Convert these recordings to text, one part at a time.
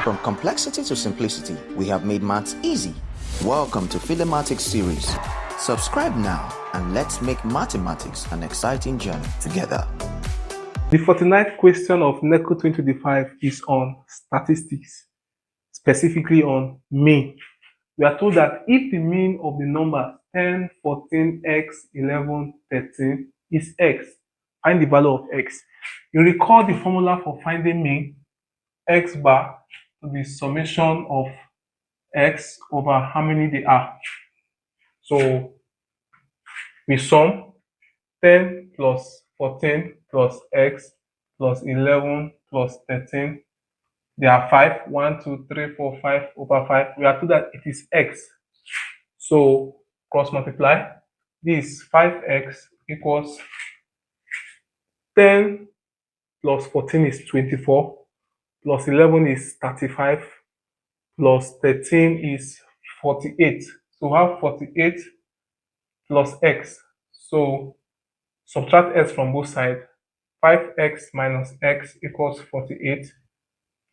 From complexity to simplicity, we have made maths easy. Welcome to Philemathics series. Subscribe now and let's make mathematics an exciting journey together. The 49th question of NECO 2025 is on statistics, specifically on mean. We are told that if the mean of the numbers 10, 14, x, 11, 13 is x, find the value of x. You recall the formula for finding mean, x bar to the summation of x over how many they are. So we sum 10 plus 14 plus x plus 11 plus 13. There are 5. 1, 2, 3, 4, 5 over 5. We are told that it is x. So cross multiply. This 5x equals 10 plus 14 is 24, plus 11 is 35, plus 13 is 48. So we have 48 plus x. So subtract x from both sides. 5x minus x equals 48.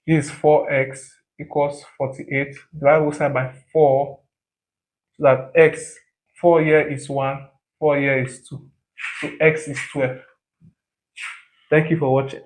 This is 4x equals 48. Divide both sides by 4. So that x, 4 here is 1, 4 here is 2. So x is 12. Thank you for watching.